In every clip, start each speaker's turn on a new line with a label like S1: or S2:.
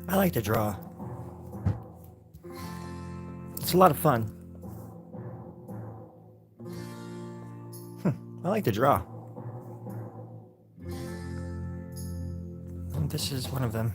S1: I like to draw. It's a lot of fun. I like to draw. And this is one of them.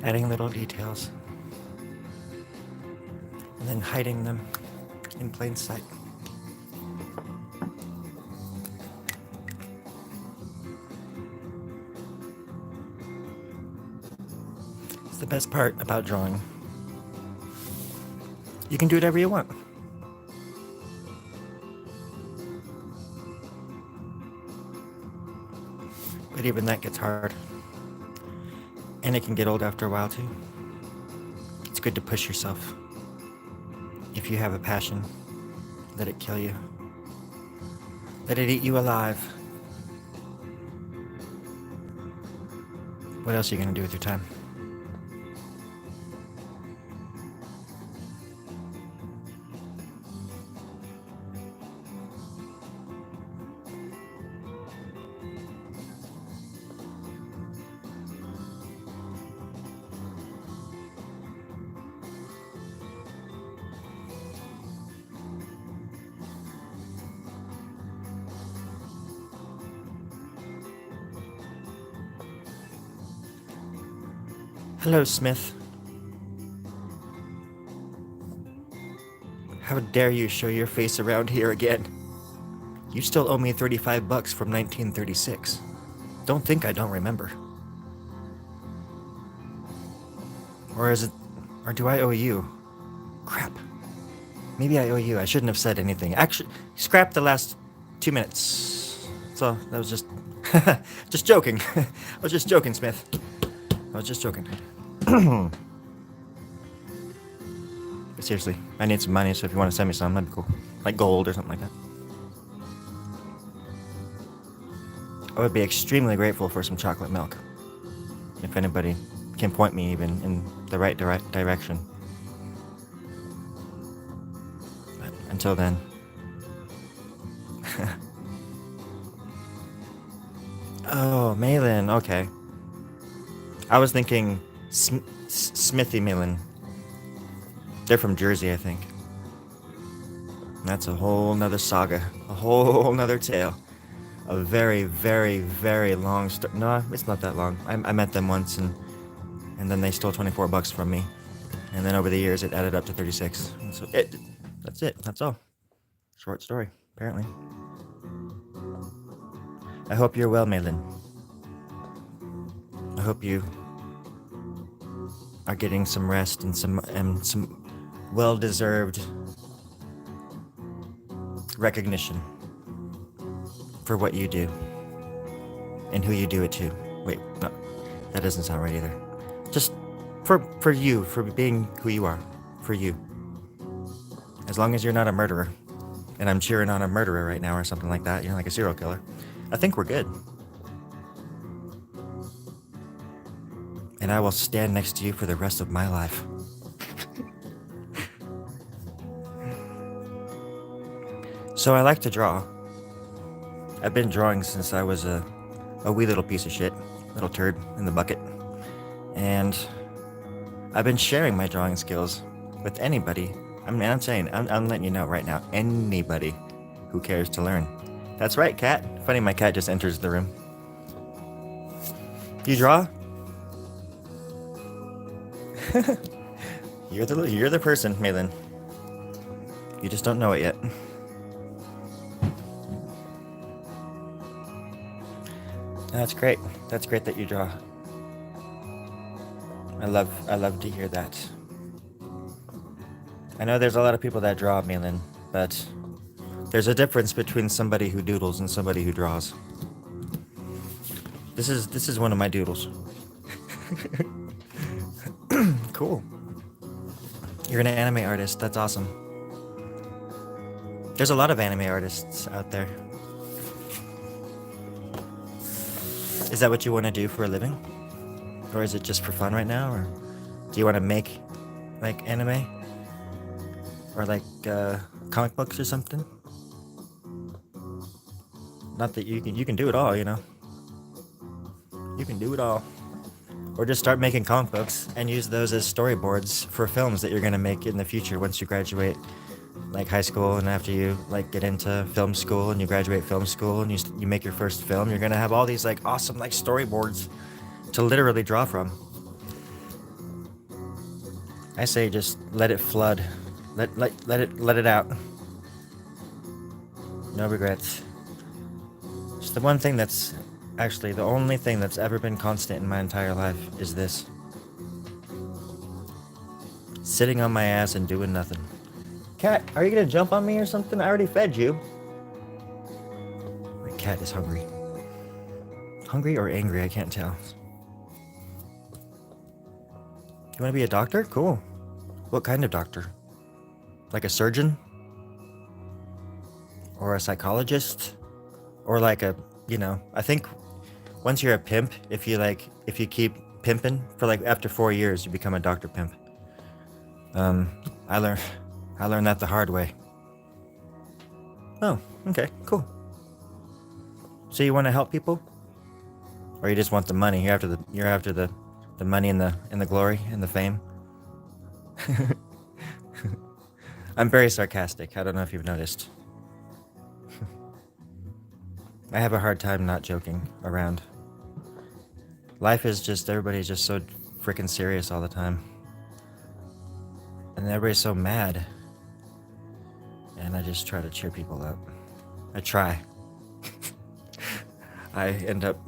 S1: Adding little details. And then hiding them in plain sight. It's the best part about drawing. You can do whatever you want. But even that gets hard. And it can get old after a while too. It's good to push yourself. If you have a passion, let it kill you. Let it eat you alive. What else are you gonna do with your time? Hello, Smith. How dare you show your face around here again? You still owe me $35 from 1936. Don't think I don't remember. Or do I owe you? Crap. Maybe I owe you. I shouldn't have said anything. Actually, scrap the last 2 minutes. So, that was just... just joking. I was just joking, Smith. I was just joking. But seriously, I need some money, so if you want to send me some, that'd be cool. Like gold or something like that. I would be extremely grateful for some chocolate milk. If anybody can point me even in the right direction. But until then... Oh, Malin, okay. I was thinking Smithy Malin. They're from Jersey, I think. That's a whole nother saga. A whole nother tale. A very, very, very long story. No, it's not that long. I met them once and then they stole $24 from me. And then over the years it added up to 36. And so that's it. That's all. Short story, apparently. I hope you're well, Malin. I hope you are getting some rest and some well-deserved recognition for what you do and who you do it to. Wait, no, that doesn't sound right either. Just for you, for being who you are, for you. As long as you're not a murderer, and I'm cheering on a murderer right now or something like that, you're like a serial killer, I think we're good. And I will stand next to you for the rest of my life. So I like to draw. I've been drawing since I was a wee little piece of shit, little turd in the bucket. And I've been sharing my drawing skills with anybody. I'm letting you know right now, anybody who cares to learn. That's right, cat. Funny, my cat just enters the room. You draw? You're the person, Malin. You just don't know it yet. That's great. That's great that you draw. I love to hear that. I know there's a lot of people that draw, Malin, but there's a difference between somebody who doodles and somebody who draws. This is one of my doodles. Cool. You're an anime artist. That's awesome. There's a lot of anime artists out there. Is that what you want to do for a living? Or is it just for fun right now? Or do you want to make like anime? Or like comic books or something? Not that you can do it all, you know. You can do it all. Or just start making comic books and use those as storyboards for films that you're gonna make in the future once you graduate like high school, and after you like get into film school and you graduate film school and you make your first film, you're gonna have all these like awesome like storyboards to literally draw from. I say just let it flood. Let it out. No regrets. It's the one thing that's actually the only thing that's ever been constant in my entire life is this. Sitting on my ass and doing nothing. Cat, are you gonna jump on me or something? I already fed you. My cat is hungry. Hungry or angry, I can't tell. You wanna be a doctor? Cool. What kind of doctor? Like a surgeon? Or a psychologist? Or like a, I think once you're a pimp, if you keep pimping for like after 4 years, you become a doctor pimp. I learned that the hard way. Oh, okay, cool. So you want to help people? Or you just want the money? You're after the money and the glory and the fame? I'm very sarcastic. I don't know if you've noticed. I have a hard time not joking around. Life is just, everybody's just so freaking serious all the time. And everybody's so mad. And I just try to cheer people up. I try. I end up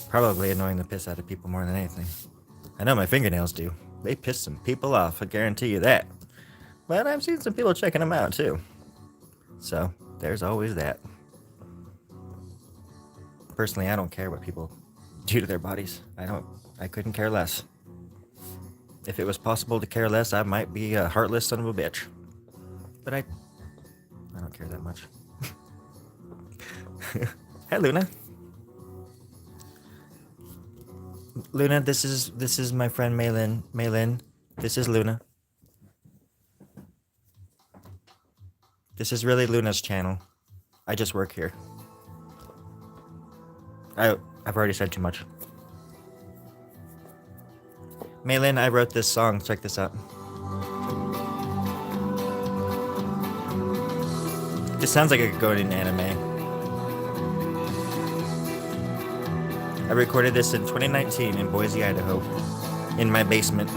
S1: probably annoying the piss out of people more than anything. I know my fingernails do. They piss some people off, I guarantee you that. But I've seen some people checking them out too. So, there's always that. Personally, I don't care what people do to their bodies. I couldn't care less. If it was possible to care less, I might be a heartless son of a bitch. But I don't care that much. Hey, Luna. Luna, this is my friend Maylin. Maylin, this is Luna. This is really Luna's channel. I just work here. I've already said too much. Maylin, I wrote this song. Check this out. This sounds like it could go in an anime. I recorded this in 2019 in Boise, Idaho, in my basement.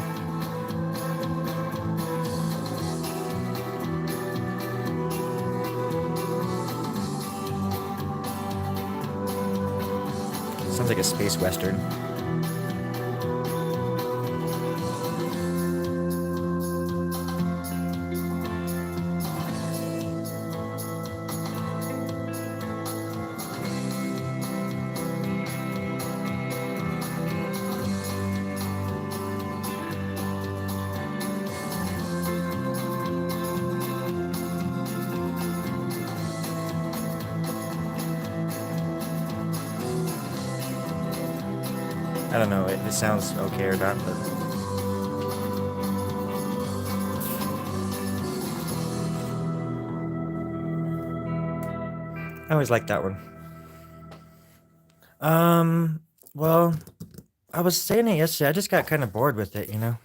S1: Sounds like a space western. I don't know if it sounds okay or not, but I always liked that one. Well, I was saying it yesterday, I just got kind of bored with it, you know?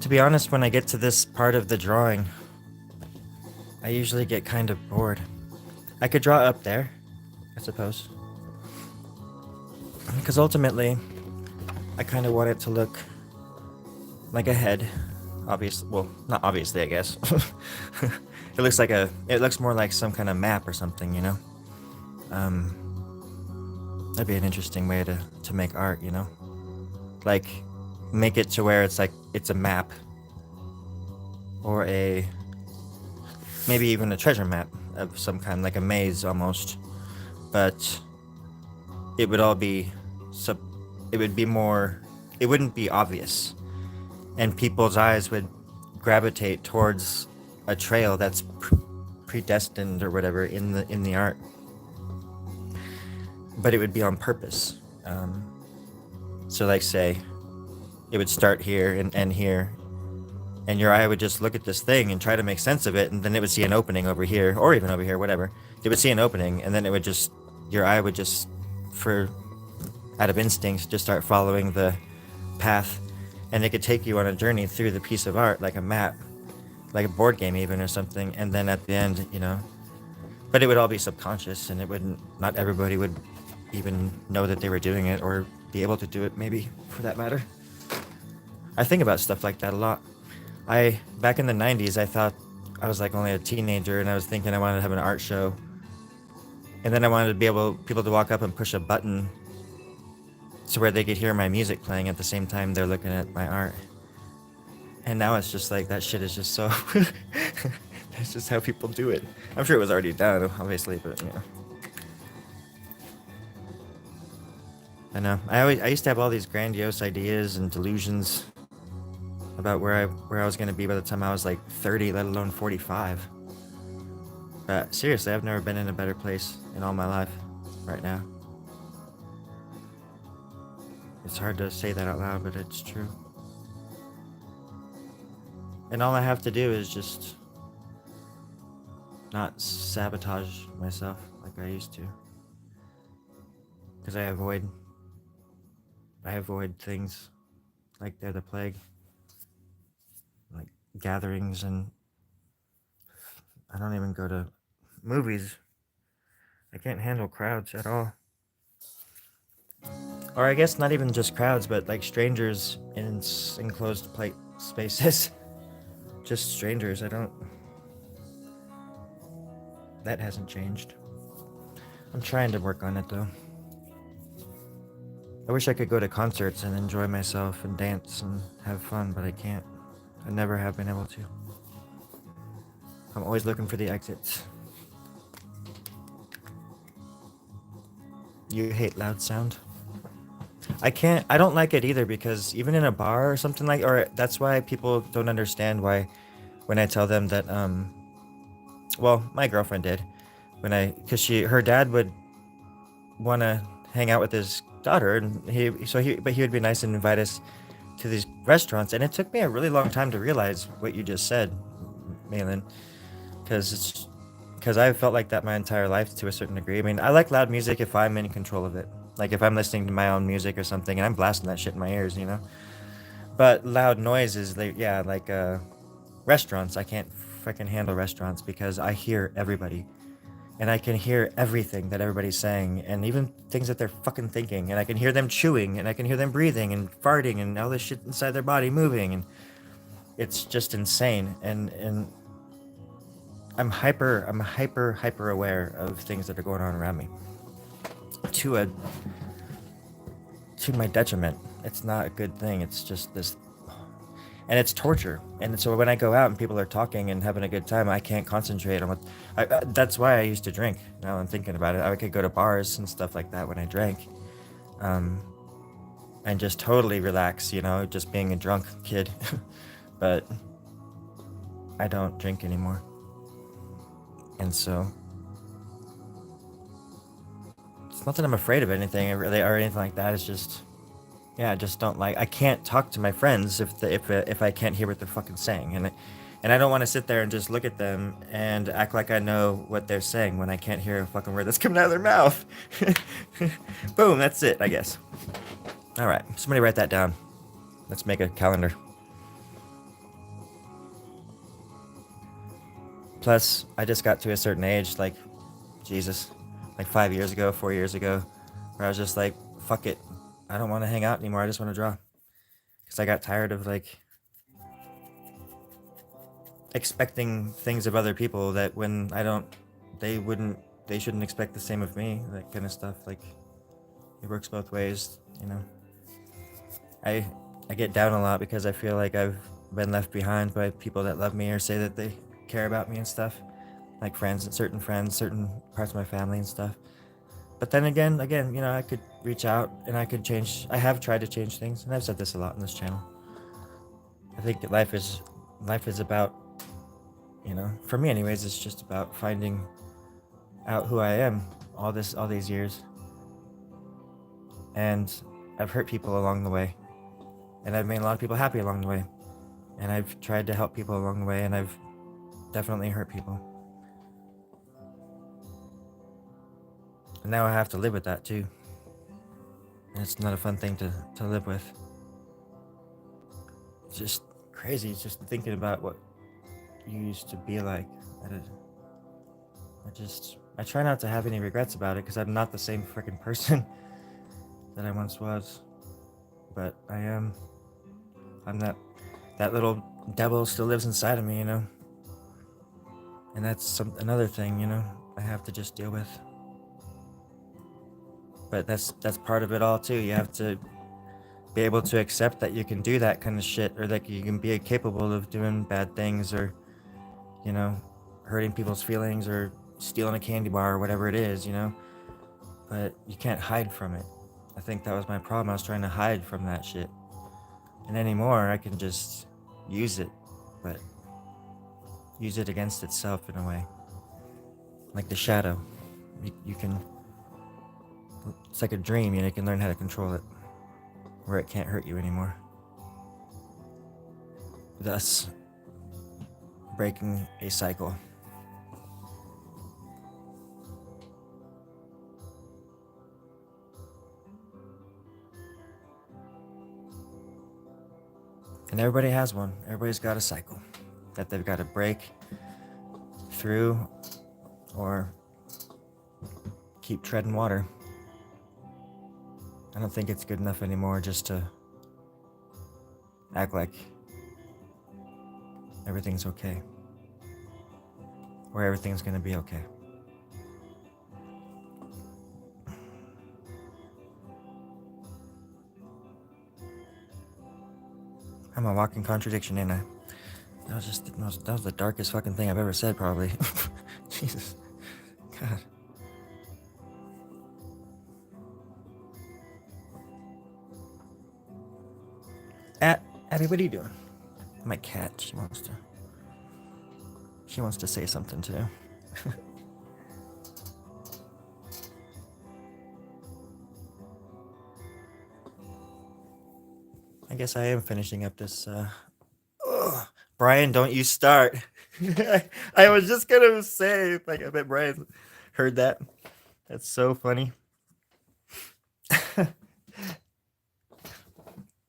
S1: To be honest, when I get to this part of the drawing, I usually get kind of bored. I could draw up there, I suppose. Because ultimately, I kind of want it to look like a head. Obviously, well, not obviously, I guess. It looks more like some kind of map or something, you know? That'd be an interesting way to make art, you know? Like, make it to where it's like, it's a map. Or maybe even a treasure map of some kind, like a maze almost. But it would all be, it wouldn't be obvious. and people's eyes would gravitate towards a trail that's predestined or whatever in the art, but it would be on purpose. So, like, say it would start here and end here, and your eye would just look at this thing and try to make sense of it, and then it would see an opening over here, or even over here, whatever. It would see an opening, and then it would just, your eye would just, for out of instinct, just start following the path, and it could take you on a journey through the piece of art, like a map, like a board game even, or something, and then at the end, but it would all be subconscious, and it wouldn't, not everybody would even know that they were doing it, or be able to do it, maybe, for that matter. I think about stuff like that a lot. Back in the 90s, I thought I was like only a teenager, and I was thinking I wanted to have an art show. And then I wanted to be people to walk up and push a button so where they could hear my music playing at the same time they're looking at my art. And now it's just like, that shit is just so, that's just how people do it. I'm sure it was already done, obviously, but I know. I used to have all these grandiose ideas and delusions about where I was gonna be by the time I was like 30, let alone 45. But seriously, I've never been in a better place in all my life right now. It's hard to say that out loud, but it's true. And all I have to do is just not sabotage myself like I used to. Because I avoid things like they're the plague. Like gatherings, and I don't even go to movies. I can't handle crowds at all. Or I guess not even just crowds, but like strangers in enclosed spaces. Just strangers. That hasn't changed. I'm trying to work on it though. I wish I could go to concerts and enjoy myself and dance and have fun, but I can't. I never have been able to. I'm always looking for the exits. You hate loud sound? I don't like it either, because even in a bar or something or that's why people don't understand why when I tell them that, well, my girlfriend did, cause her dad would want to hang out with his daughter, and but he would be nice and invite us to these restaurants, and it took me a really long time to realize what you just said, Malin, because I felt like that my entire life to a certain degree. I mean, I like loud music if I'm in control of it. Like if I'm listening to my own music or something and I'm blasting that shit in my ears, But loud noises, like restaurants, I can't freaking handle restaurants because I hear everybody. And I can hear everything that everybody's saying, and even things that they're fucking thinking, and I can hear them chewing, and I can hear them breathing and farting and all this shit inside their body moving, and it's just insane. And I'm hyper aware of things that are going on around me to my detriment. It's not a good thing. It's just this, and it's torture. And so when I go out and people are talking and having a good time, I can't concentrate on what. That's why I used to drink. Now I'm thinking about it, I could go to bars and stuff like that when I drank, and just totally relax, just being a drunk kid. But I don't drink anymore, and so it's not that I'm afraid of anything or anything like that. It's just, I just don't like. I can't talk to my friends if I can't hear what they're fucking saying, and I don't want to sit there and just look at them and act like I know what they're saying when I can't hear a fucking word that's coming out of their mouth. Boom, that's it, I guess. All right, somebody write that down. Let's make a calendar. Plus, I just got to a certain age, like, Jesus, like 5 years ago, 4 years ago, where I was just like, fuck it. I don't want to hang out anymore. I just want to draw. Because I got tired of, like, expecting things of other people that when I don't, they shouldn't expect the same of me, that kind of stuff. Like, it works both ways, I get down a lot because I feel like I've been left behind by people that love me or say that they care about me and stuff, like certain parts of my family and stuff. But then again, I could reach out and I could change. I have tried to change things, and I've said this a lot on this channel. I think that life is about, for me anyways, it's just about finding out who I am all these years. And I've hurt people along the way, and I've made a lot of people happy along the way, and I've tried to help people along the way, and I've definitely hurt people. And now I have to live with that too. And it's not a fun thing to live with. It's just crazy. It's just thinking about what you used to be like. I try not to have any regrets about it because I'm not the same freaking person that I once was. But I am. I'm that little devil still lives inside of me, And that's another thing, I have to just deal with. But that's part of it all too. You have to be able to accept that you can do that kind of shit, or that you can be capable of doing bad things, or you know, hurting people's feelings, or stealing a candy bar, or whatever it is, But you can't hide from it. I think that was my problem. I was trying to hide from that shit. And anymore, I can just use it, but use it against itself in a way. Like the shadow. You can. It's like a dream, you can learn how to control it, where it can't hurt you anymore. Thus, breaking a cycle. And everybody has one. Everybody's got a cycle that they've got to break through, or keep treading water. I don't think it's good enough anymore just to act like everything's okay, or everything's gonna be okay. I'm a walking contradiction, ain't I? That was the darkest fucking thing I've ever said, probably. Jesus. God. Abby, what are you doing? My cat, she wants to say something too. I guess I am finishing up this. Brian, don't you start. I was just gonna say, like, I bet Brian heard that. That's so funny.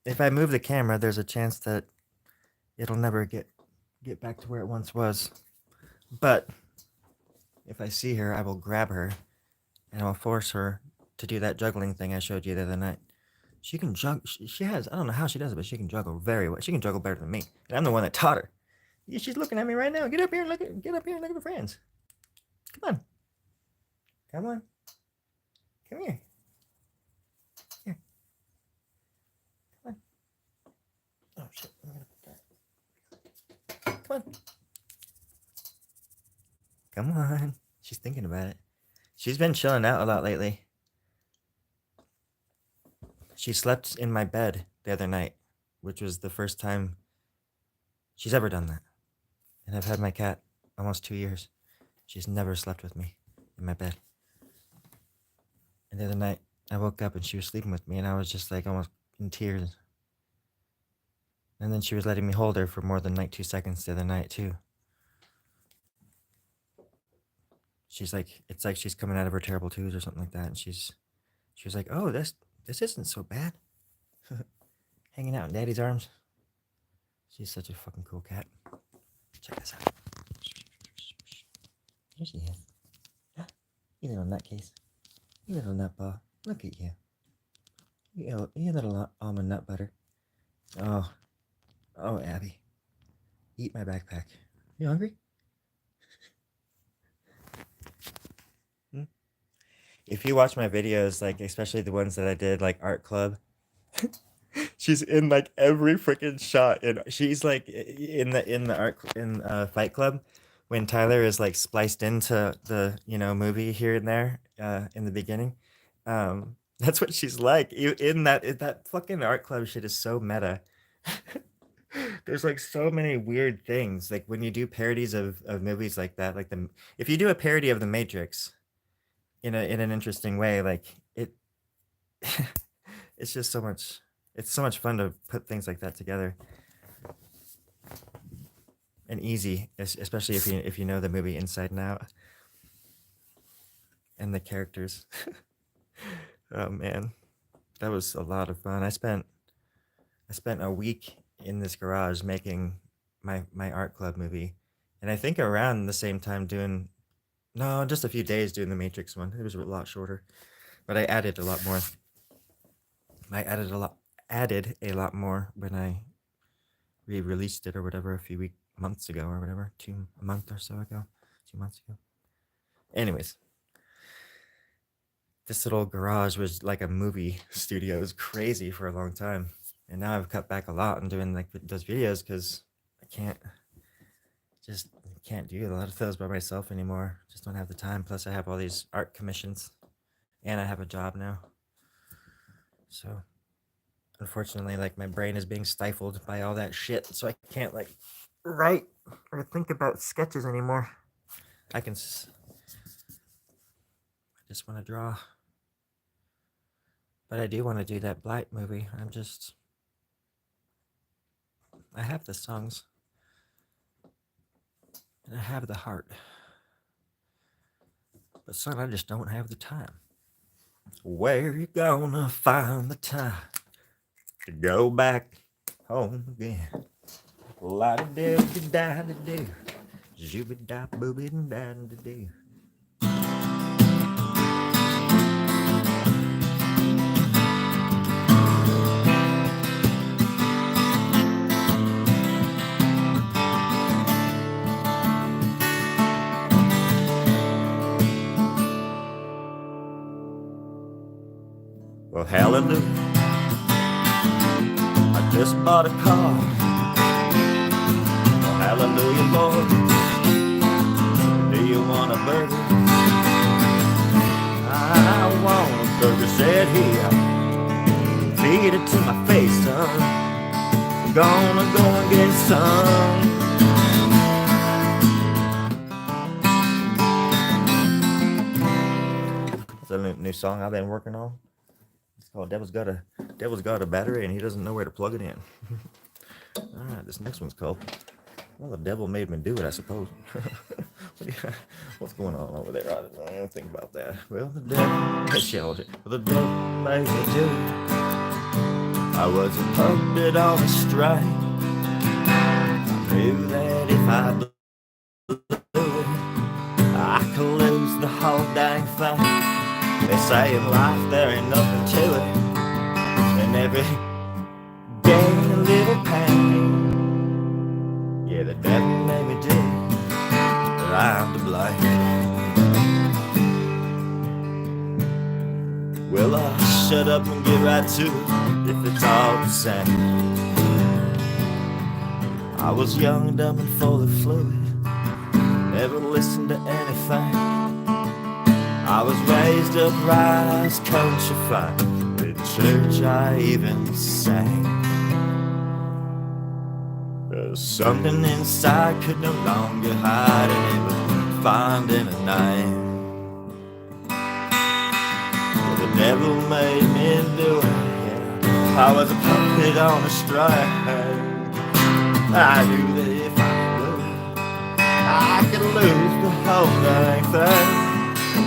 S1: If I move the camera, there's a chance that it'll never get back to where it once was. But if I see her, I will grab her and I'll force her to do that juggling thing I showed you the other night. She can juggle. She has. I don't know how she does it, but she can juggle very well. She can juggle better than me, and I'm the one that taught her. Yeah, she's looking at me right now. Get up here and look at the friends. Come on. Come on. Come here. Here. Come on. Oh shit. I'm gonna put that. Come on. Come on. She's thinking about it. She's been chilling out a lot lately. She slept in my bed the other night, which was the first time she's ever done that. And I've had my cat almost 2 years. She's never slept with me in my bed. And the other night, I woke up and she was sleeping with me, and I was just like almost in tears. And then she was letting me hold her for more than like 2 seconds the other night too. She's like, it's like she's coming out of her terrible twos or something like that, and she was like, oh, this isn't so bad. Hanging out in Daddy's arms. She's such a fucking cool cat. Check this out. Here she is. You little nutcase. You little nutball. Look at you. You little almond nut butter. Oh, Abby. Eat my backpack. You hungry? If you watch my videos, like especially the ones that I did, like art club, she's in like every freaking shot, and she's like in the Fight Club when Tyler is like spliced into the movie here and there in the beginning. That's what she's like. In that fucking art club shit is so meta. There's like so many weird things. Like when you do parodies of movies like that, like if you do a parody of The Matrix in an interesting way, like it it's just so much it's so much fun to put things like that together and easy, especially if you know the movie inside and out and the characters. Oh man, that was a lot of fun. I spent a week in this garage making my art club movie, and I think around the same time doing no, just a few days doing the Matrix one. It was a lot shorter, but I added a lot more. I added a lot more when I re-released it or whatever months ago or whatever, a month or so ago, 2 months ago. Anyways, this little garage was like a movie studio. It was crazy for a long time, and now I've cut back a lot on doing like those videos because I can't do a lot of those by myself anymore. Just don't have the time. Plus, I have all these art commissions, and I have a job now. So, unfortunately, like my brain is being stifled by all that shit, so I can't like write or think about sketches anymore. I just want to draw. But I do want to do that Blight movie. I have the songs. And I have the heart. But son, I just don't have the time. Where you gonna find the time to go back home again? La-da-do-da-da-do, zooba-da-booby-da-da-do. Well, hallelujah, I just bought a car. Well, hallelujah, Lord, do you want a burger? I want a burger, said here. Feed it to my face, son. Gonna go and get some. It's a new song I've been working on. Oh, Devil's got a battery and he doesn't know where to plug it in. All right, this next one's called, well, the devil made me do it, I suppose. What's going on over there? I don't think about that. Well, the devil made me do it. I was a puppet on a string. I knew that if I blew it, I could lose the whole dang thing. They say in life there ain't nothing to it, and every gain a little pain. Yeah, the devil made me do it, but I'm to blame. Well, I'll shut up and get right to it, if it's all the same. I was young, dumb, and full of fluid, never listened to anything. I was raised up right as countrified. In church I even sang. There's something inside could no longer hide, and it was finding a name. Well, the devil made me do it, yeah. I was a puppet on a string. I knew that if I would, I could lose the whole dang thing.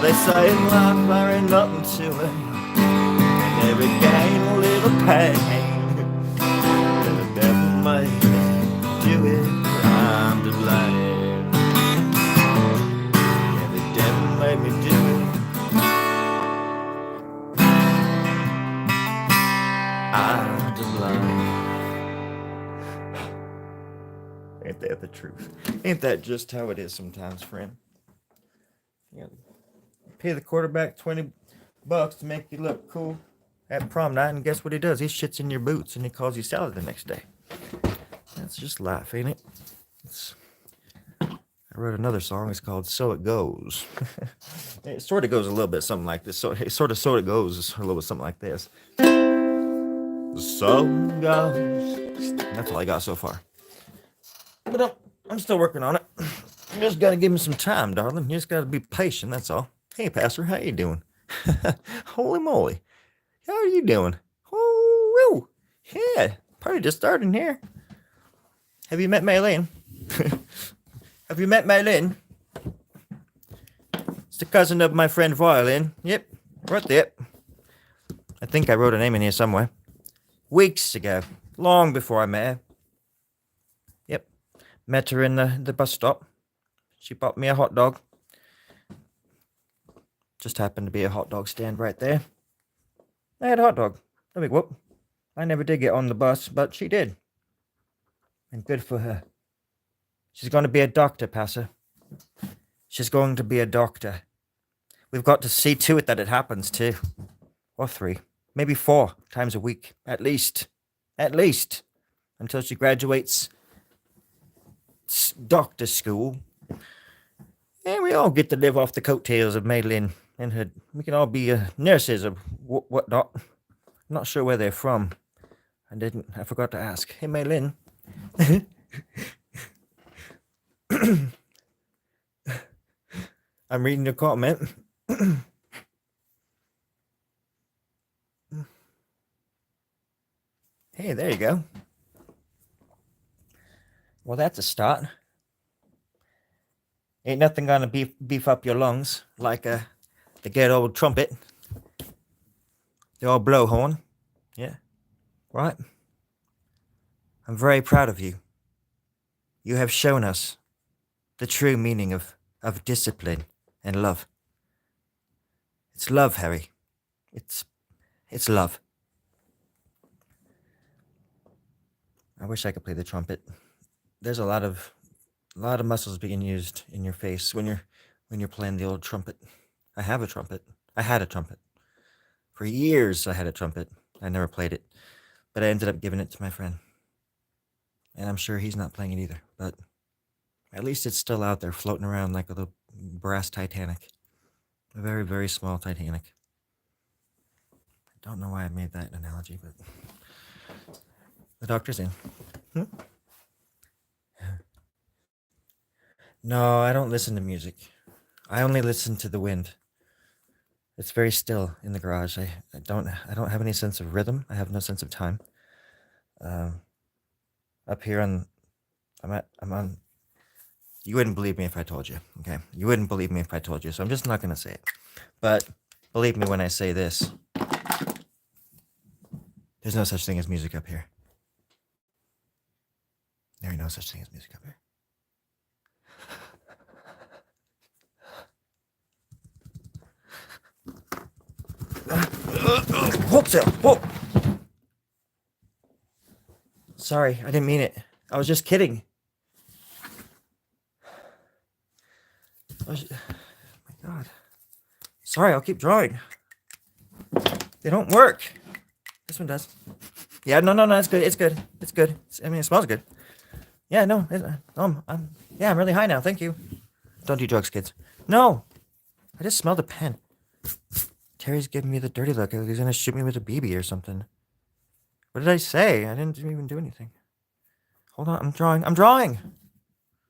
S1: They say in life there ain't nothing to it, and every gain a little pain. And the devil made me do it, I'm to blame. Yeah, the devil made me do it, I'm to blame. Ain't that the truth? Ain't that just how it is sometimes, friend? Yeah. Pay the quarterback $20 to make you look cool at prom night, and guess what he does? He shits in your boots and he calls you salad the next day. That's just life, ain't it? I wrote another song. It's called "So It Goes." It sort of goes a little bit something like this. So it sort of goes a little bit something like this. So it goes. That's all I got so far. But I'm still working on it. You just gotta give me some time, darling. You just gotta be patient, that's all. Hey, Pastor, how you doing? Holy moly. How are you doing? Oh, yeah. Party just starting here. Have you met Maylene? Have you met Maylene? It's the cousin of my friend Violin. Yep, right there. I think I wrote her name in here somewhere. Weeks ago. Long before I met her. Yep. Met her in the bus stop. She bought me a hot dog. Just happened to be a hot dog stand right there. I had a hot dog. No big whoop. I never did get on the bus, but she did. And good for her. She's going to be a doctor, Passer. She's going to be a doctor. We've got to see to it that it happens, too. Or 3, maybe 4 times a week, at least. At least. Until she graduates doctor school. And we all get to live off the coattails of Maylin and her. We can all be nurses or whatnot. I'm not sure where they're from. I forgot to ask. Hey, Maylin. I'm reading your comment. Hey, there you go. Well, that's a start. Ain't nothing gonna beef up your lungs like the good old trumpet. The old blowhorn. Yeah. Right? I'm very proud of you. You have shown us the true meaning of discipline and love. It's love, Harry. It's love. I wish I could play the trumpet. There's a lot of muscles being used in your face when you're playing the old trumpet. I have a trumpet. I had a trumpet. For years I had a trumpet. I never played it. But I ended up giving it to my friend. And I'm sure he's not playing it either. But at least it's still out there floating around like a little brass Titanic. A very, very small Titanic. I don't know why I made that analogy, but the doctor's in. No, I don't listen to music. I only listen to the wind. It's very still in the garage. I don't have any sense of rhythm. I have no sense of time. Up here I'm on. You wouldn't believe me if I told you. Okay, you wouldn't believe me if I told you. So I'm just not gonna say it. But believe me when I say this. There's no such thing as music up here. There ain't no such thing as music up here. Hold still. Whoa. Sorry, I didn't mean it. I was just kidding. Oh my God. Sorry, I'll keep drawing. They don't work. This one does. Yeah, no, it's good. It's good. It's good. I mean, it smells good. Yeah, no. I'm really high now. Thank you. Don't do drugs, kids. No. I just smelled a pen. Terry's giving me the dirty look. He's gonna shoot me with a BB or something. What did I say? I didn't even do anything. Hold on, I'm drawing.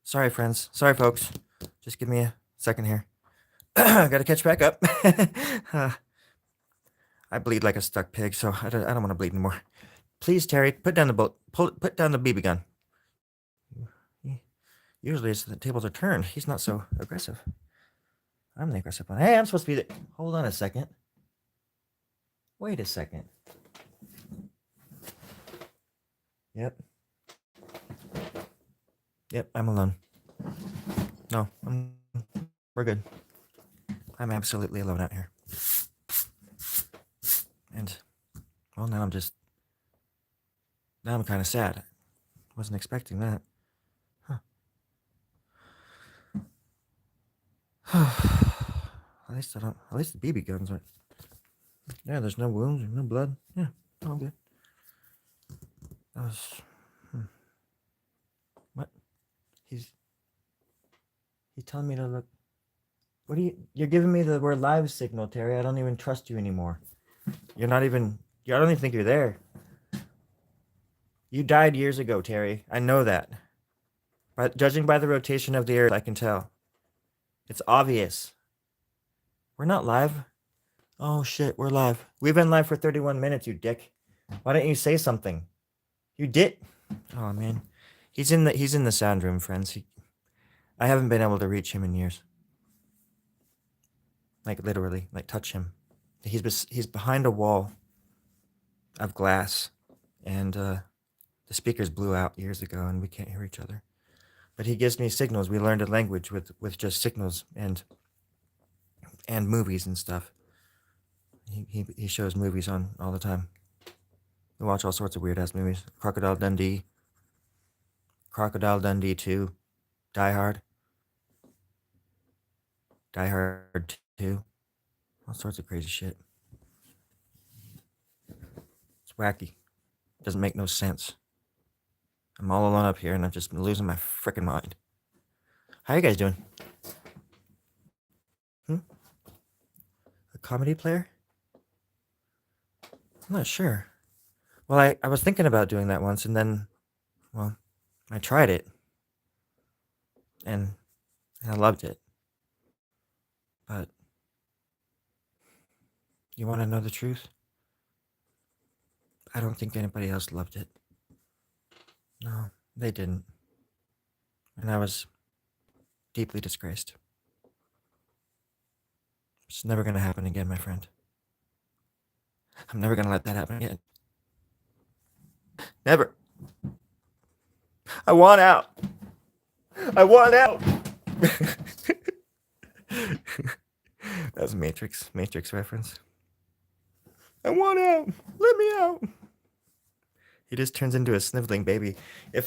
S1: Sorry, friends. Sorry, folks. Just give me a second here. Gotta catch back up. I bleed like a stuck pig, so I don't want to bleed anymore. Please, Terry, put down the boat. Put down the BB gun. Usually, as the tables are turned, he's not so aggressive. I'm the aggressive one. Hey, I'm supposed to be the. Hold on a second. Wait a second. Yep, I'm alone. No, we're good. I'm absolutely alone out here. And, well, now I'm kind of sad. Wasn't expecting that. At least the BB guns aren't. Yeah, there's no wounds, no blood. Yeah, all good. That was. What? He's telling me to look. What you're giving me the word live signal, Terry. I don't even trust you anymore. I don't even think you're there. You died years ago, Terry. I know that. But judging by the rotation of the earth, I can tell. It's obvious. We're not live. Oh shit, we're live. We've been live for 31 minutes, you dick. Why don't you say something? You did. Oh man. He's in the sound room, friends. I haven't been able to reach him in years. Like literally, like touch him. He's behind a wall of glass, and the speakers blew out years ago, and we can't hear each other. But he gives me signals. We learned a language with just signals and movies and stuff. He shows movies on all the time. We watch all sorts of weird ass movies. Crocodile Dundee 2, Die Hard, Die Hard 2, all sorts of crazy shit. It's wacky. Doesn't make no sense. I'm all alone up here and I'm just losing my freaking mind. How you guys doing? A comedy player? I'm not sure. Well, I was thinking about doing that once, and then, well, I tried it, and I loved it. But you want to know the truth? I don't think anybody else loved it. No, they didn't. And I was deeply disgraced. It's never going to happen again, my friend. I'm never going to let that happen again. Never. I want out. I want out. That was a Matrix reference. I want out. Let me out. He just turns into a sniveling baby. If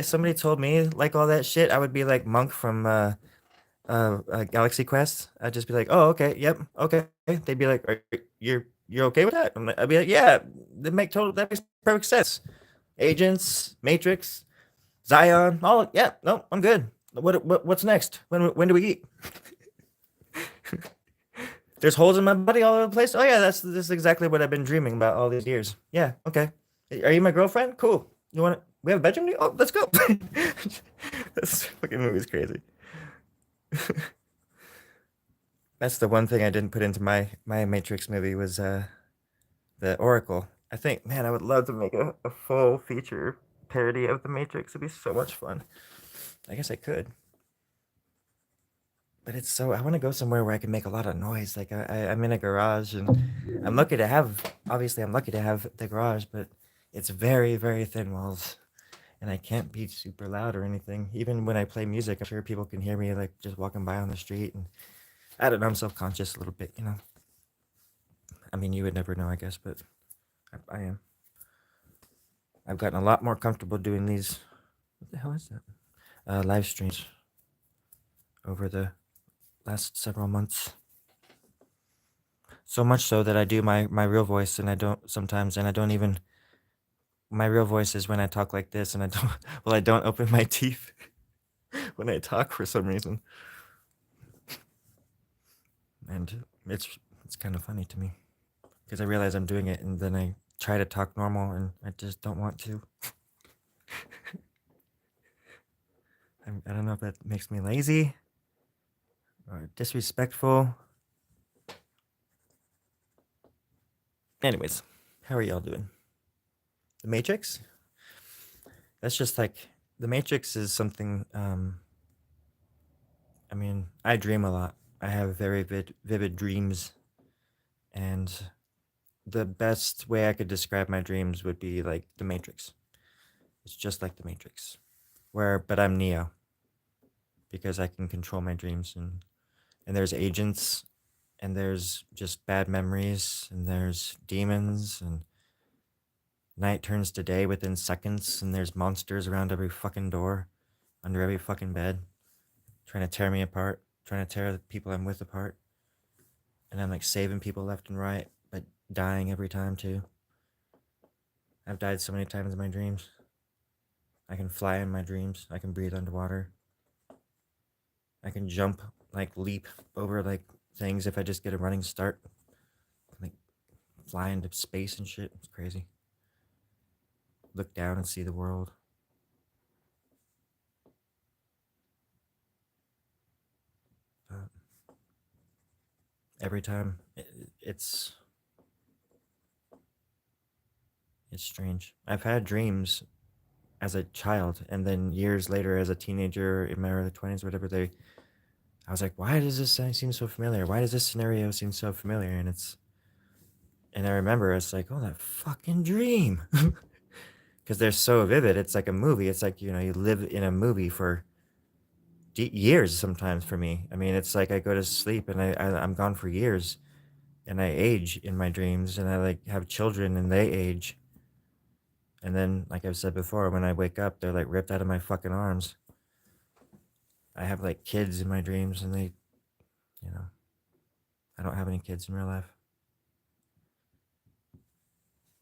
S1: somebody told me like all that shit, I would be like Monk from Galaxy Quest. I'd just be like, oh, okay, yep, okay. They'd be like, you're okay with that? I'd be like, yeah, that makes perfect sense. Agents, Matrix, Zion, all yeah, no, I'm good. What's next? When do we eat? There's holes in my body all over the place. Oh yeah, this is exactly what I've been dreaming about all these years. Yeah, okay. Are you my girlfriend? Cool. You want? We have a bedroom? Oh, let's go. This fucking movie's crazy. That's the one thing I didn't put into my Matrix movie was the Oracle. I think, man, I would love to make a full feature parody of the Matrix. It'd be so much fun. I guess I could. But it's so I want to go somewhere where I can make a lot of noise. Like I'm in a garage, and I'm lucky to have the garage, but it's very, very thin walls, and I can't be super loud or anything. Even when I play music, I'm sure people can hear me like just walking by on the street, and I don't know. I'm self-conscious a little bit, you know. I mean, you would never know, I guess, but I am. I've gotten a lot more comfortable doing these. What the hell is that? Live streams over the last several months. So much so that I do my real voice, and I don't even. My real voice is when I talk like this, and I don't open my teeth when I talk for some reason. And it's kind of funny to me because I realize I'm doing it, and then I try to talk normal, and I just don't want to. I don't know if that makes me lazy or disrespectful. Anyways, how are y'all doing? The Matrix? That's just like the Matrix is something. I mean, I dream a lot. I have very vivid dreams, and the best way I could describe my dreams would be like the Matrix. It's just like the Matrix, but I'm Neo because I can control my dreams, and there's agents, and there's just bad memories, and there's demons, and night turns to day within seconds, and there's monsters around every fucking door, under every fucking bed, trying to tear me apart, trying to tear the people I'm with apart. And I'm like saving people left and right, but dying every time too. I've died so many times in my dreams. I can fly in my dreams. I can breathe underwater. I can jump, like leap over like things if I just get a running start. Like fly into space and shit. It's crazy. look down and see the world. But every time, it's strange. I've had dreams as a child, and then years later, as a teenager in my early 20s, whatever, I was like, why does this seem so familiar? Why does this scenario seem so familiar? And I remember it's like, oh, that fucking dream. Because they're so vivid. It's like a movie. It's like, you live in a movie for years sometimes for me. I mean, it's like I go to sleep and I'm gone for years, and I age in my dreams, and I like have children and they age. And then, like I've said before, when I wake up, they're like ripped out of my fucking arms. I have like kids in my dreams, and you know, I don't have any kids in real life,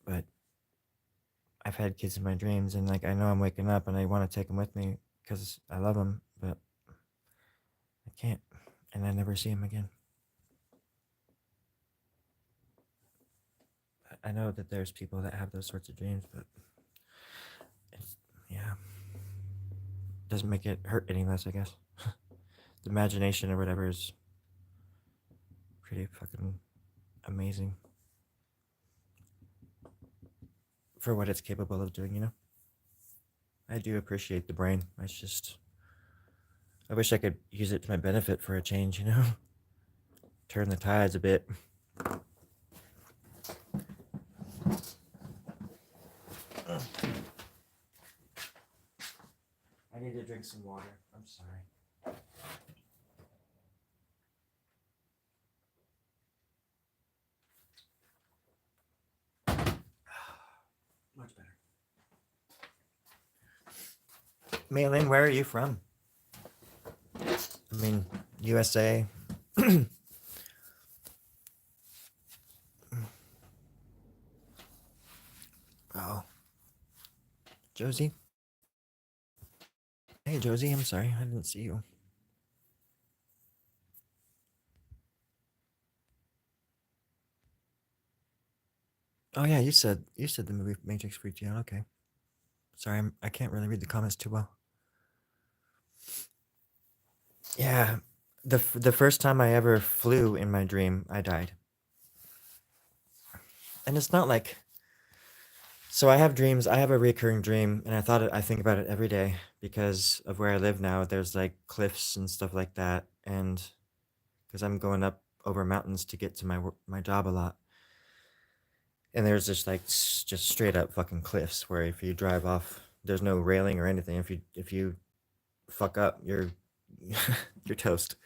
S1: but I've had kids in my dreams, and like I know I'm waking up and I want to take them with me because I love them, but I can't, and I never see them again. I know that there's people that have those sorts of dreams, but yeah, doesn't make it hurt any less, I guess. The imagination or whatever is pretty fucking amazing for what it's capable of doing. I do appreciate the brain. I wish I could use it to my benefit for a change. Turn the tides a bit. I need to drink some water. I'm sorry. Much better. Maylin, where are you from? I mean, USA. Oh. Josie? Hey, Josie, I'm sorry. I didn't see you. Oh yeah, you said the movie Matrix freaked you out. Okay. Sorry, I can't really read the comments too well. Yeah, the first time I ever flew in my dream, I died. And it's not like, so I have dreams. I have a recurring dream, and I think about it every day because of where I live now. There's like cliffs and stuff like that, and because I'm going up over mountains to get to my job a lot, and there's just like just straight up fucking cliffs where if you drive off, there's no railing or anything. If you fuck up, you're you're toast.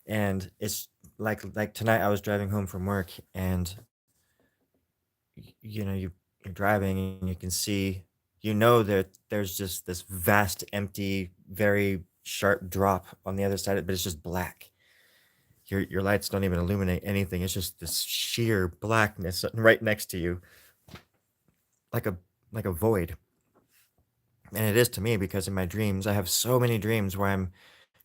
S1: And it's like tonight I was driving home from work, and you're driving and you can see, that there's just this vast empty very sharp drop on the other side, but it's just black. Your lights don't even illuminate anything. It's just this sheer blackness right next to you, like a void. And it is to me because in my dreams, I have so many dreams where I'm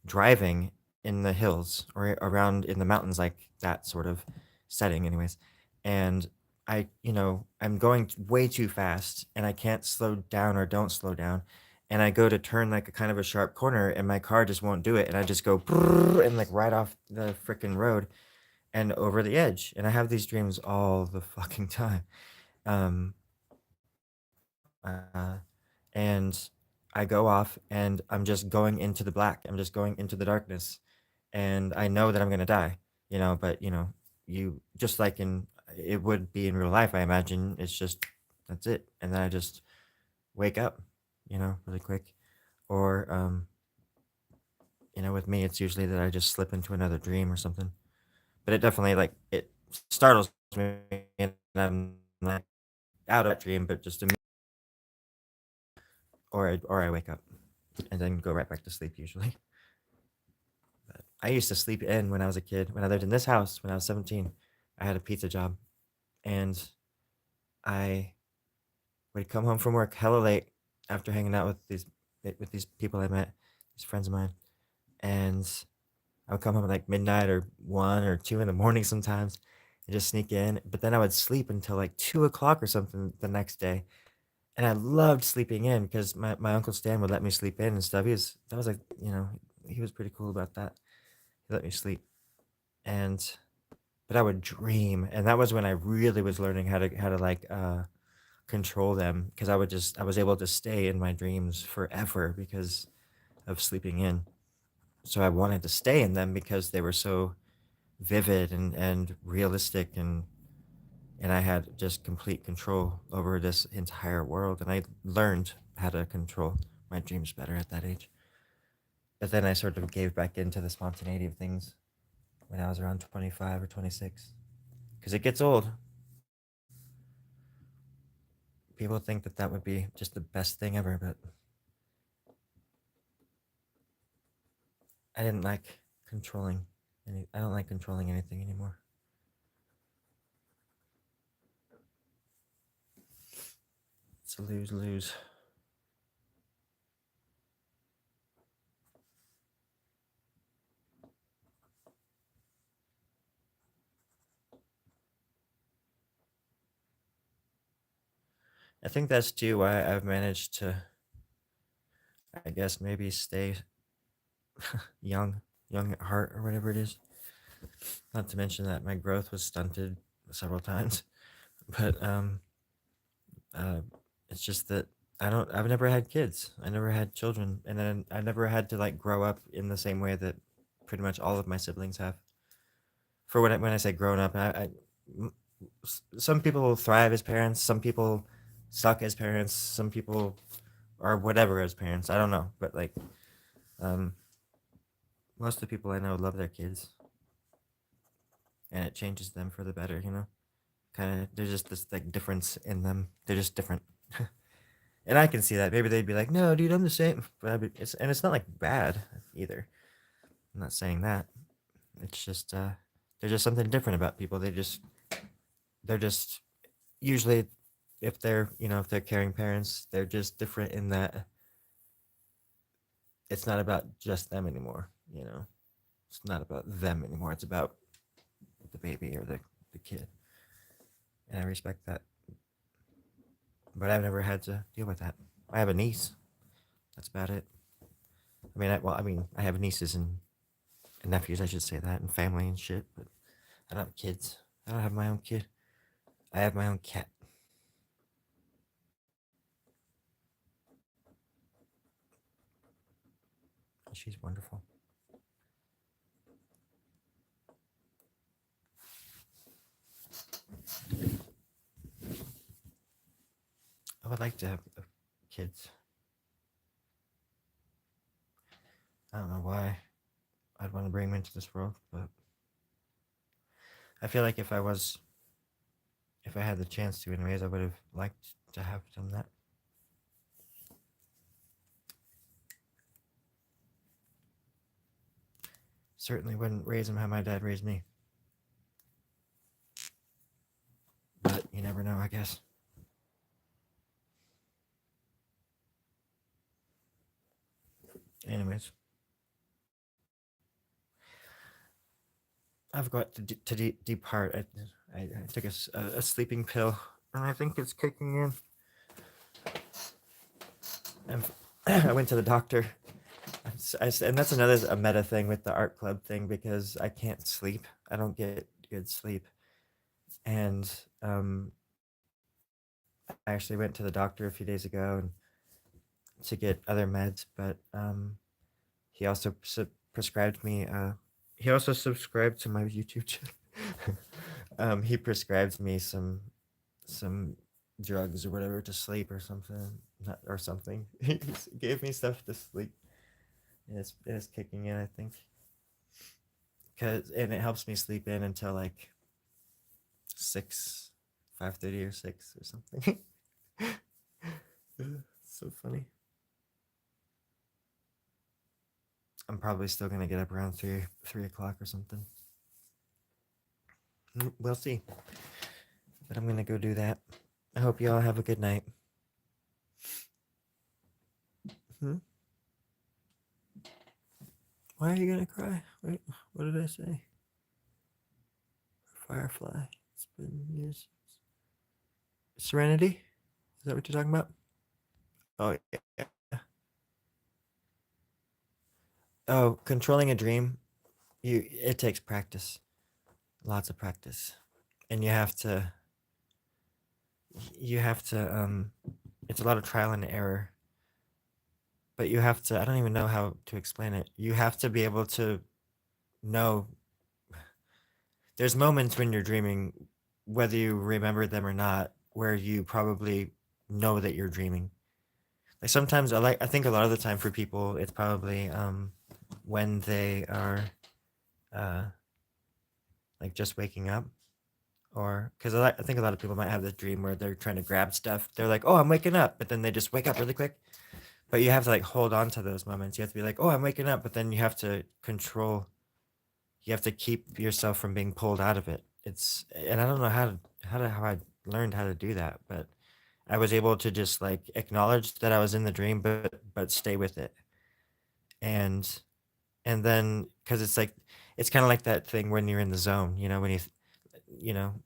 S1: driving in the hills or around in the mountains, like that sort of setting, anyways. And I'm going way too fast, and I can't slow down or don't slow down. And I go to turn like a kind of a sharp corner, and my car just won't do it. And I just go brrr, and like right off the freaking road and over the edge. And I have these dreams all the fucking time. Um, uh, and I go off and I'm just going into the black. I'm just going into the darkness, and I know that I'm gonna die. But you just like in it would be in real life. I imagine it's just that's it, and then I just wake up, really quick, or with me, it's usually that I just slip into another dream or something. But it definitely it startles me, and I'm like out of that dream, but just or I wake up and then go right back to sleep usually. But I used to sleep in when I was a kid. When I lived in this house when I was 17, I had a pizza job, and I would come home from work hella late after hanging out with these people I met, these friends of mine, and I would come home at like midnight or 1 or 2 in the morning sometimes, and just sneak in. But then I would sleep until like 2 o'clock or something the next day, and I loved sleeping in because my uncle Stan would let me sleep in and stuff. That was like, he was pretty cool about that. He let me sleep, and but I would dream, and that was when I really was learning how to like control them because I was able to stay in my dreams forever because of sleeping in. So I wanted to stay in them because they were so vivid and realistic, and I had just complete control over this entire world, and I learned how to control my dreams better at that age. But then I sort of gave back into the spontaneity of things when I was around 25 or 26 because it gets old. People think that that would be just the best thing ever, but I didn't like controlling I don't like controlling anything anymore. It's a lose lose. I think that's too why I've managed to, I guess, maybe stay young, young at heart or whatever it is. Not to mention that my growth was stunted several times, but uh, it's just that I've never had kids. I never had children, and then I never had to like grow up in the same way that pretty much all of my siblings have. For when I say grown up, some people thrive as parents, some people suck as parents, some people are whatever as parents. I don't know, but like um, most of the people I know love their kids, and it changes them for the better. Kind of there's just this like difference in them. They're just different. And I can see that. Maybe they'd be like, "No, dude, I'm the same." But it's not like bad either. I'm not saying that. It's just there's just something different about people. They're just usually if they're if they're caring parents, they're just different in that it's not about just them anymore. It's not about them anymore. It's about the baby or the kid, and I respect that. But I've never had to deal with that. I have a niece. That's about it. I have nieces and nephews. I should say that, and family and shit. But I don't have kids. I don't have my own kid. I have my own cat. She's wonderful. I would like to have kids. I don't know why I'd want to bring them into this world, but I feel like if I had the chance to, anyways, I would have liked to have done that. Certainly wouldn't raise them how my dad raised me. But you never know, I guess. Anyways, I've got to depart. I took a sleeping pill, and I think it's kicking in. And I went to the doctor. And that's another a meta thing with the art club thing because I can't sleep. I don't get good sleep, and I actually went to the doctor a few days ago and to get other meds, but he also prescribed me. He also subscribed to my YouTube channel. He prescribed me some drugs or whatever to sleep or something, not, or something. He gave me stuff to sleep. And it's kicking in, I think, and it helps me sleep in until like 6, 5:30 or 6 or something. So funny. I'm probably still gonna get up around 3 o'clock or something. We'll see. But I'm gonna go do that. I hope you all have a good night. Hmm? Why are you gonna cry? Wait, what did I say? Firefly. It's been years. Serenity? Is that what you're talking about? Oh yeah. Oh, controlling a dream, it takes practice, lots of practice, and you have to it's a lot of trial and error, but you have to I don't even know how to explain it. You have to be able to know there's moments when you're dreaming, whether you remember them or not, where you probably know that you're dreaming. Like sometimes I think a lot of the time for people it's probably when they are uh like just waking up, or because I think a lot of people might have this dream where they're trying to grab stuff. They're like, "Oh, I'm waking up," but then they just wake up really quick. But you have to like hold on to those moments. You have to be like, "Oh, I'm waking up," but then you have to control. You have to keep yourself from being pulled out of it. And I don't know how I learned how to do that, but I was able to just like acknowledge that I was in the dream, but stay with it. And then because it's kind of like that thing when you're in the zone, when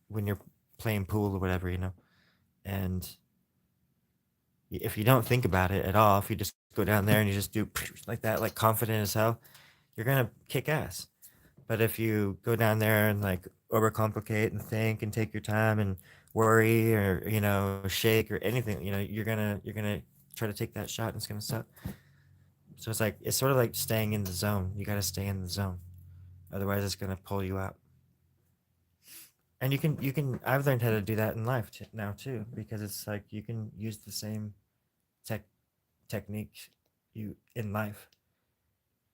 S1: when you're playing pool or whatever, and if you don't think about it at all, if you just go down there and you just do like that, like confident as hell, you're gonna kick ass. But if you go down there and like overcomplicate and think and take your time and worry or shake or anything, you're gonna try to take that shot and it's gonna suck. So it's sort of like staying in the zone. You gotta stay in the zone, otherwise it's gonna pull you out. And you can I've learned how to do that in life now too, because it's like you can use the same tech technique you in life.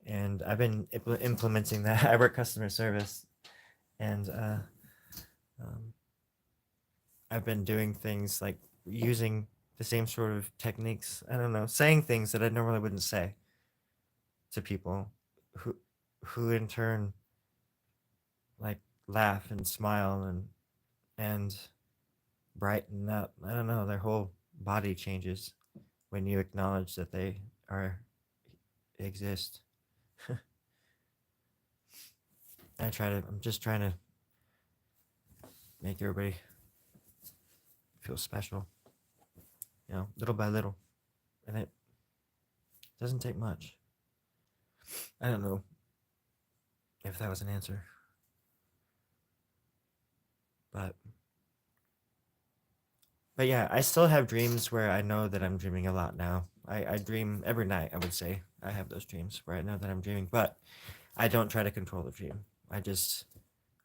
S1: And I've been implementing that. I work customer service, and um, I've been doing things like using the same sort of techniques. I don't know, saying things that I normally wouldn't say to people, who in turn like laugh and smile and brighten up. I don't know, their whole body changes when you acknowledge that they are exist. I'm just trying to make everybody feel special, little by little. And it doesn't take much. I don't know if that was an answer, but yeah, I still have dreams where I know that I'm dreaming a lot now. I dream every night, I would say. I have those dreams where I know that I'm dreaming, but I don't try to control the dream. I just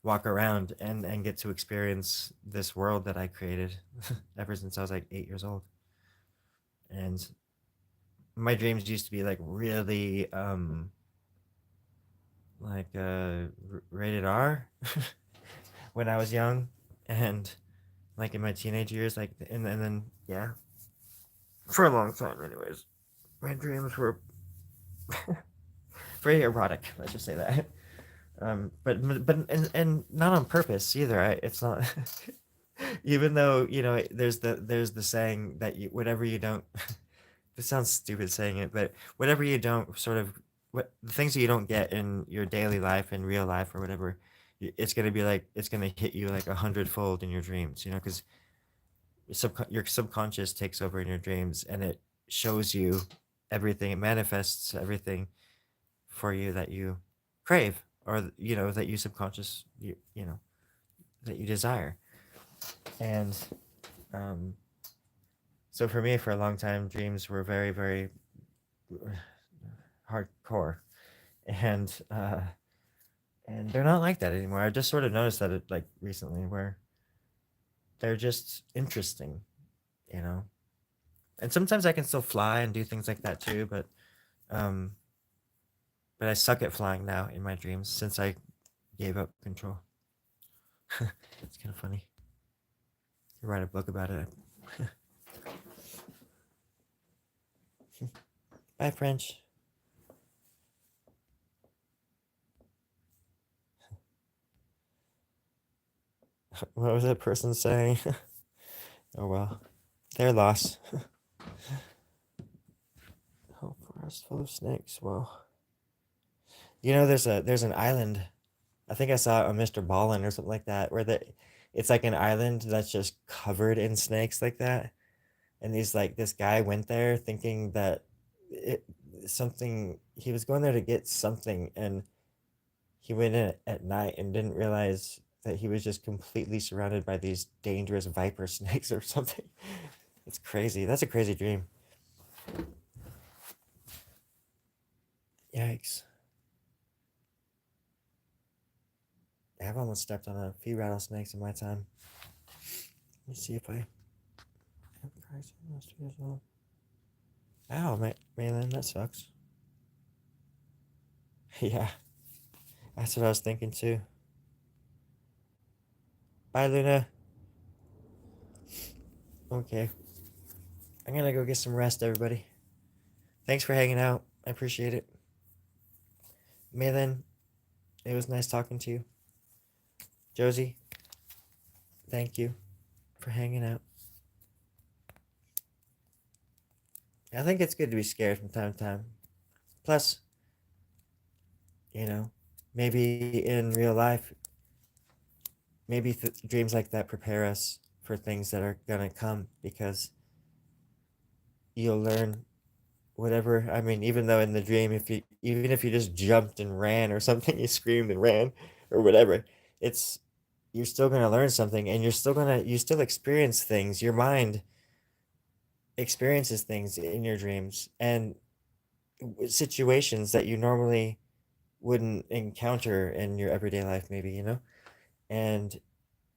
S1: walk around and get to experience this world that I created ever since I was like 8 years old. And my dreams used to be like really like rated R when I was young, and like in my teenage years, like and then yeah, for a long time, anyways. My dreams were very erotic. Let's just say that. But not on purpose either. It's not. Even though there's the saying that whatever you don't. This sounds stupid saying it, but whatever you don't sort of the things that you don't get in your daily life in real life or whatever, it's gonna be like it's gonna hit you like 100-fold in your dreams. Because your subconscious takes over in your dreams and it shows you everything. It manifests everything for you that you crave, or that you subconscious that you desire. And um so for me, for a long time, dreams were very, very hardcore, and they're not like that anymore. I just sort of noticed that it like recently, where they're just interesting, you know. And sometimes I can still fly and do things like that too, um, but I suck at flying now in my dreams since I gave up control. It's kind of funny. You write a book about it. Bye, French. What was that person saying? Oh well, their loss. Oh, forest full of snakes. Well, there's an island. I think I saw it on Mr. Ballin or something like that, where it's like an island that's just covered in snakes like that, and this guy went there thinking that it something he was going there to get something, and he went in at night and didn't realize that he was just completely surrounded by these dangerous viper snakes or something. It's crazy. That's a crazy dream. Yikes. I've almost stepped on a few rattlesnakes in my time. Let me see if I have Christ almost 2 years old. Ow, man, that sucks. Yeah, that's what I was thinking too. Bye, Luna. Okay, I'm gonna go get some rest, everybody. Thanks for hanging out. I appreciate it. Malin, it was nice talking to you. Josie, thank you for hanging out. I think it's good to be scared from time to time. Plus, you know, maybe in real life, maybe dreams like that prepare us for things that are gonna come, because you'll learn whatever. I mean, even though in the dream, even if you just jumped and ran or something, you screamed and ran or whatever, it's you're still gonna learn something, and you still experience things. Your mind experiences things in your dreams and situations that you normally wouldn't encounter in your everyday life, maybe, and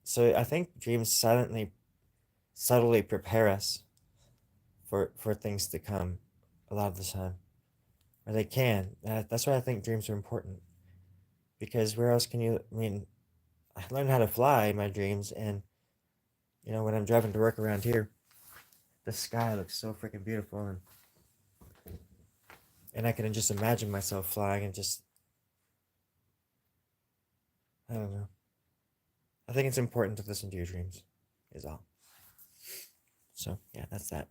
S1: so I think dreams subtly prepare us for things to come a lot of the time, or they can. That's why I think dreams are important, because where else can you? I mean, I learned how to fly in my dreams, and when I'm driving to work around here, the sky looks so freaking beautiful, and I can just imagine myself flying, and just I don't know. I think it's important to listen to your dreams, is all. So yeah, that's that.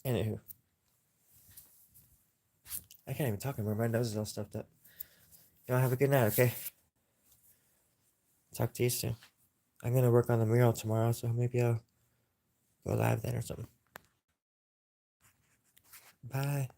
S1: Anywho, I can't even talk anymore. My nose is all stuffed up. Y'all have a good night, okay? Talk to you soon. I'm gonna work on the mural tomorrow, so maybe I'll go live then or something. Bye.